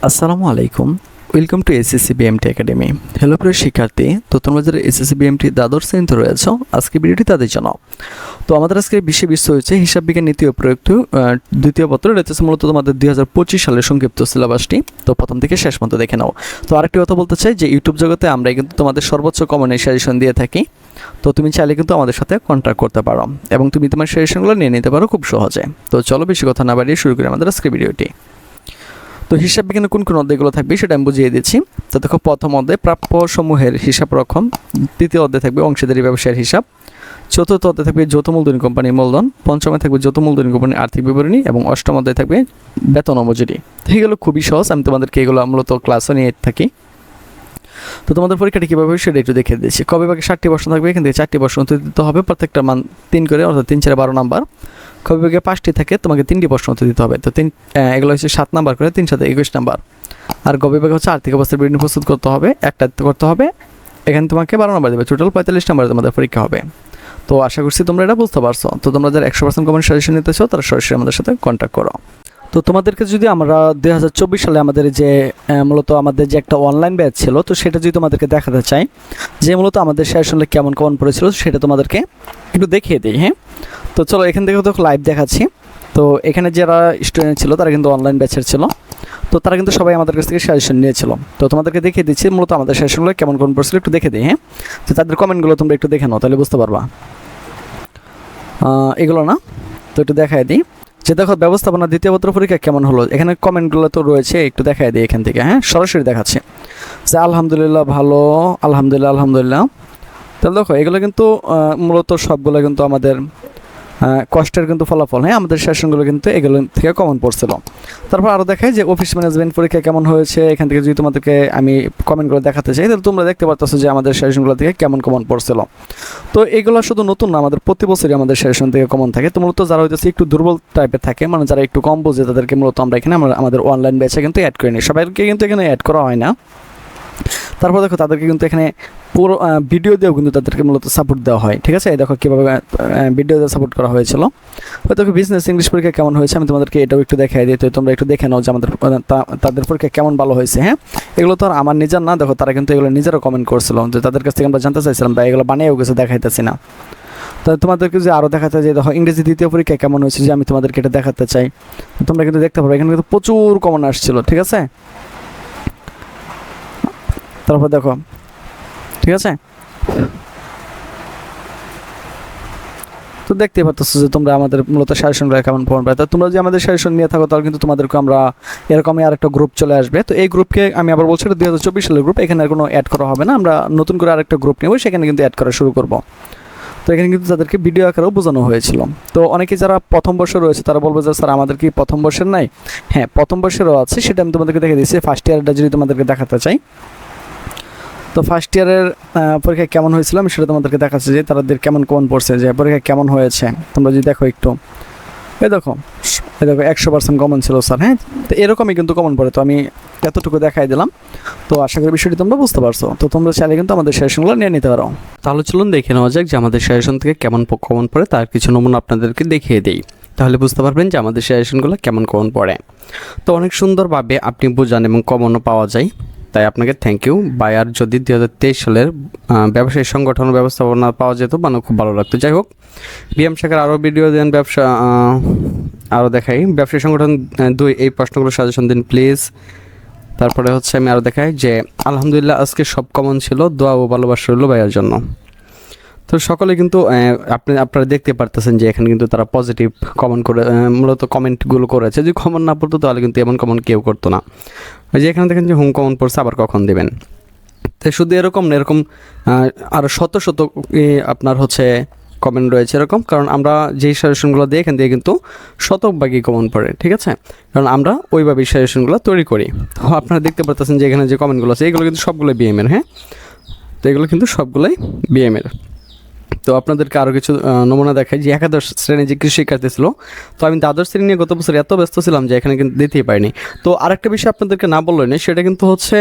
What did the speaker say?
আসসালামু আলাইকুম। Welcome to SSC BMT academy. Hello প্রিয় শিক্ষার্থী, তো তোমরা যারা এসএসসি বিএমটি দ্বাদশ শ্রেণীতে রয়েছো, আজকে ভিডিওটি তাদের জন্য। তো আমাদের আজকে বিষয় হচ্ছে হিসাব বিজ্ঞান নীতি ও প্রযুক্তি দ্বিতীয় পত্র। এটা হচ্ছে মূলত তোমাদের 2025 সালের সংক্ষিপ্ত সিলেবাসটি। তো প্রথম থেকে শেষ পর্যন্ত দেখে নাও। তো আরেকটি কথা বলতে চাই যে ইউটিউব জগতে আমরা কিন্তু তোমাদের সর্বোচ্চ কমন সাজেশন দিয়ে থাকি। তো তুমি চাইলে কিন্তু আমাদের সাথে কন্ট্যাক্ট করতে পারো এবং তুমি তোমার সাজেশনগুলো নিয়ে নিতে পারো খুব সহজে। তো চলো বেশি কথা না বাড়িয়ে শুরু করি আমাদের আজকে ভিডিওটি। তো হিসাব বিজ্ঞানে কোন কোন অধ্যায়গুলো থাকবে সেটা আমি বুঝিয়ে দিচ্ছি। তো দেখো, প্রথম অধ্যায় প্রাপ্য সমূহের হিসাব রক্ষণ, দ্বিতীয় অধ্যায় থাকবে অংশীদারি ব্যবসায়ের হিসাব, চতুর্থ অধ্যায় থাকবে যৌথ মূলধনী কোম্পানির মূলধন, পঞ্চমে থাকবে যৌথ মূলধনী কোম্পানির আর্থিক বিবরণী এবং অষ্টম অধ্যায় থাকবে বেতন ও মজুরি। তো এগুলো খুবই সহজ, আমি তোমাদেরকে এগুলো মূলত ক্লাসও নিয়ে থাকি। তো তোমাদের পরীক্ষাটি কীভাবে হবে সেটা একটু দেখে দিচ্ছি। কবে ভাগে 7টি প্রশ্ন থাকবে, এখান থেকে 4টি প্রশ্ন উত্তর দিতে হবে, প্রত্যেকটা মান 3 করে, অর্থাৎ 3 4 12 নাম্বার। কবে ভাগে 5টি থাকে, তোমাকে 3টি প্রশ্ন উত্তর দিতে হবে। তো এগুলো হচ্ছে 7 নাম্বার করে, 3 7 21 নাম্বার। আর গবে ভাগে হচ্ছে আর্থিক অবস্থার বিবরণী প্রস্তুত করতে হবে, একটা করতে হবে, এখানে তোমাকে 12 নাম্বার দেবে, টোটাল 45 নাম্বার তোমাদের পরীক্ষা হবে। তো আশা করছি তোমরা এটা বুঝতে পারছো। তো তোমরা যারা 100% কমন সাজেশন নিতে চাও তারা সরাসরি আমাদের সাথে কন্ট্যাক্ট করো। তো তোমাদেরকে যদি আমরা 2024 সালে আমাদের যে মূলত আমাদের যে একটা অনলাইন ব্যাচ ছিল, তো সেটা যদি তোমাদেরকে দেখাতে চাই যে মূলত আমাদের সাজেশনে কেমন কেমন পড়েছিল সেটা তোমাদেরকে একটু দেখিয়ে দিই। হ্যাঁ, তো চলো এখান থেকে তো লাইভ দেখাচ্ছি। তো এখানে যারা স্টুডেন্ট ছিল তারা কিন্তু অনলাইন ব্যাচের ছিল, তো তারা কিন্তু সবাই আমাদের কাছ থেকে সাজেশন নিয়েছিল। তো তোমাদেরকে দেখিয়ে দিচ্ছি মূলত আমাদের সাজেশনগুলো কেমন কেমন পড়েছিল, একটু দেখে দিই। হ্যাঁ, তো তাদের কমেন্টগুলো তোমরা একটু দেখে নাও, তাহলে বুঝতে পারবা। এগুলো না, তো একটু দেখায় দিই যে দেখো ব্যবস্থাপনা দ্বিতীয় পত্র পরীক্ষা কেমন হলো। এখানে কমেন্টগুলো তো রয়েছে, একটু দেখায় দিই এখান থেকে। হ্যাঁ, সরাসরি দেখাচ্ছে যে আলহামদুলিল্লাহ ভালো, আলহামদুলিল্লাহ আলহামদুলিল্লাহ। তাহলে দেখো এগুলো কিন্তু মূলত সবগুলো কিন্তু আমাদের কষ্টের কিন্তু ফলাফল। হ্যাঁ, আমাদের সেশনগুলো কিন্তু এগুলো থেকে কমন পড়ছিল। তারপর আরও দেখায় যে অফিস ম্যানেজমেন্ট পরীক্ষা কেমন হয়েছে। এখান থেকে যদি তোমাদেরকে আমি কমেন্টগুলো দেখাতে চাই তাহলে তোমরা দেখতে পারতেছো যে আমাদের সেশনগুলো থেকে কেমন কমন পড়ছিল। তো এগুলো শুধু নতুন না, আমাদের প্রতি বছরই আমাদের সেশন থেকে কমন থাকে। তো মূলত যারা হইতেছে একটু দুর্বল টাইপের থাকে, মানে যারা একটু কম বোঝে, তাদেরকে মূলত আমরা এখানে আমাদের অনলাইন ব্যাচে কিন্তু অ্যাড করে নিই। সবাইকে কিন্তু এখানে অ্যাড করা হয় না। তারপর দেখো তাদেরকে কিন্তু এখানে পুরো ভিডিও দিয়েও কিন্তু তাদেরকে মূলত সাপোর্ট দেওয়া হয়। ঠিক আছে, দেখো কীভাবে ভিডিও দিয়ে সাপোর্ট করা হয়েছিল। দেখো বিজনেস ইংলিশ পরীক্ষা কেমন হয়েছে আমি তোমাদেরকে এটাও একটু দেখাই দিই। তো তোমরা একটু দেখে নাও যে আমাদের তাদের পরীক্ষা কেমন ভালো হয়েছে। হ্যাঁ, এগুলো তো আর আমার নিজের না, দেখো তারা কিন্তু এগুলো নিজেরও কমেন্ট করছিল, যে তাদের কাছ থেকে আমরা জানতে চাইছিলাম বা এগুলো বানিয়েও কিছু দেখাইতেছি না। তো তোমাদেরকে যে আরও দেখাতে চাই, দেখো ইংরেজি দ্বিতীয় পরীক্ষা কেমন হয়েছে যে আমি তোমাদেরকে এটা দেখাতে চাই। তোমরা কিন্তু দেখতে পারো এখানে কিন্তু প্রচুর কমন আসছিল। ঠিক আছে, তারপর দেখো, ঠিক আছে, তো দেখতেই পাচ্ছ যে তোমরা আমাদের মূলত সাজেশনগুলো কেমন ফোন পাই। তো তোমরা যদি আমাদের সাজেশন নিয়ে থাকো তাহলে কিন্তু তোমাদেরকে আমরা এরকমই আরেকটা গ্রুপ চলে আসবে। তো এই গ্রুপকে আমি আবার বলছি, এটা 2024 সালের গ্রুপ, এখানে আর কোনো অ্যাড করা হবে না। আমরা নতুন করে আরেকটা গ্রুপ নেব, সেখানে কিন্তু অ্যাড করা শুরু করব। তো এখানে কিন্তু তাদেরকে ভিডিও আকারেও বোঝানো হয়েছিল। তো অনেকে যারা প্রথম বর্ষে রয়েছে তারা বলবে যে স্যার আমাদের কি প্রথম বর্ষের নাই? হ্যাঁ, প্রথম বর্ষেরও আছে, সেটা আমি তোমাদেরকে দেখে দিচ্ছি। ফার্স্ট ইয়ারটা যদি তোমাদেরকে দেখাতে চাই, তো ফার্স্ট ইয়ারের পরীক্ষা কেমন হয়েছিল আমি সেটা তোমাদেরকে দেখাচ্ছি যে তাদের কেমন কমন পড়ছে, যে পরীক্ষা কেমন হয়েছে। তোমরা যদি দেখো একটু, এই দেখো 100% কমন ছিল স্যার। হ্যাঁ, তো এরকমই কিন্তু কমন পড়ে। তো আমি এতটুকু দেখাই দিলাম। তো আশা করি বিষয়টি তোমরা বুঝতে পারছো। তো তোমরা চাইলে কিন্তু আমাদের সাজেশনগুলো নিয়ে নিতে পারো। তাহলে চলুন দেখে নেওয়া যাক যে আমাদের সাজেশন থেকে কেমন কমন পড়ে, তার কিছু নমুনা আপনাদেরকে দেখিয়ে দিই। তাহলে বুঝতে পারবেন যে আমাদের সাজেশনগুলো কেমন কমন পড়ে। তো অনেক সুন্দরভাবে আপনি বোঝান এবং কমনও পাওয়া যায়, তাই আপনাকে থ্যাংক ইউ। বায়ার যদি 2023 সালের ব্যবসায়ী সংগঠন ব্যবস্থাপনা পাওয়া যেত মানে খুব ভালো লাগতো। যাই হোক, বিএম শাখার আরও ভিডিও দেন, ব্যবসা আরও দেখাই ব্যবসায়ী সংগঠন 2 এই প্রশ্নগুলো সাজেশন দিন প্লিজ। তারপরে হচ্ছে আমি আরও দেখাই যে আলহামদুলিল্লাহ আজকে সব কমন ছিল, দোয়া ও ভালোবাসা রইল ভাইয়ার জন্য। তো সকলে কিন্তু আপনারা দেখতে পারতেছেন যে এখানে কিন্তু তারা পজিটিভ কমেন্ট করে মূলত কমেন্টগুলো করেছে। যদি কমন না পড়তো তাহলে কিন্তু এমন কমন কেউ করতো না। ওই যে এখানে দেখেন যে হোম কমন পড়ছে, আবার কখন দেবেন। তাই শুধু এরকম না, এরকম আরও শত শত আপনার হচ্ছে কমেন্ট রয়েছে এরকম, কারণ আমরা যেই সাজেশনগুলো দিই এখান দিয়ে কিন্তু শতভাগই কমন পড়ে। ঠিক আছে, কারণ আমরা ওইভাবেই সাজেশনগুলো তৈরি করি। তো আপনারা দেখতে পারতেছেন যে এখানে যে কমেন্টগুলো আছে এগুলো কিন্তু সবগুলোই বিএমের। হ্যাঁ, তো এগুলো কিন্তু সবগুলোই বিএমের। তো আপনাদেরকে আরও কিছু নমুনা দেখাই যে একাদশ শ্রেণী যে কৃষি শিক্ষার্থী ছিল। তো আমি দ্বাদশ শ্রেণী নিয়ে গত বছর এত ব্যস্ত ছিলাম যে এখানে কিন্তু দিতেই পারিনি। তো আরেকটা বিষয় আপনাদেরকে না বললেই না, সেটা কিন্তু হচ্ছে